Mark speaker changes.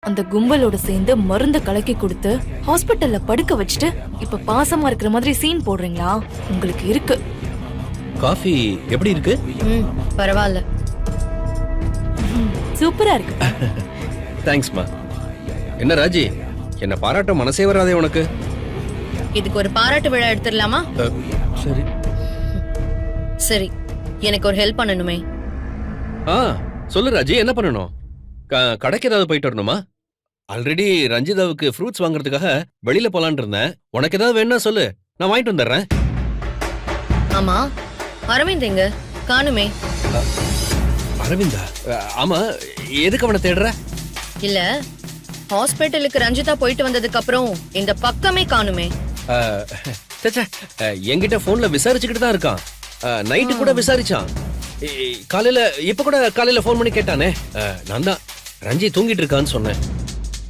Speaker 1: அந்த கும்பலோட சேர்ந்து மருந்த கலக்கி கொடுத்து ஹாஸ்பிட்டல்ல படுக்க வச்சுட்டு இப்ப பாசமா இருக்கிற மாதிரி சீன் போடுறீங்களா? உங்களுக்கு இருக்கு.
Speaker 2: காஃபி எப்படி இருக்கு?
Speaker 3: பரவாயில்ல.
Speaker 1: சூப்பரா இருக்கு.
Speaker 2: தேங்க்ஸ்மா. என்ன ராஜி, என்ன பாராட்ட மனசே வராதே உனக்கு?
Speaker 3: இதுக்கு ஒரு பாராட்டு விழா எடுத்துடலாமா?
Speaker 2: சரி
Speaker 3: சரி, எனக்கு ஒரு ஹெல்ப் பண்ணணுமே.
Speaker 2: சொல்லு ராஜி, என்ன பண்ணணும்? கடைக்கு ஏதாவது போயிட்டு வரணுமா? ஆல்ரெடி ரஞ்சிதாவுக்கு ஃப்ரூட்ஸ் வாங்குறதுக்காக வெளியில போலான்னு இருந்தேன். உனக்கு ஏதாவது வேணும்னா சொல்லு, நான் வாங்கிட்டு வந்துடுறேன்.
Speaker 3: ஆமா, அரவிந்த் எங்க காணுமே?
Speaker 2: அரவிந்தா? ஆமா, எதுக்கு அவனை தேடுற?
Speaker 3: இல்ல, ஹாஸ்பிட்டலுக்கு ரஞ்சிதா போயிட்டு வந்ததுக்கு அப்புறம் இந்த பக்கமே காணுமே.
Speaker 2: என்கிட்ட போன்ல விசாரிச்சுக்கிட்டு தான் இருக்கான். நைட்டு கூட விசாரிச்சான். காலையில இப்ப கூட காலையில போன் பண்ணி கேட்டானே. நான் தான் ரஞ்சி தூங்கிட்டு இருக்கான்னு சொன்னேன்.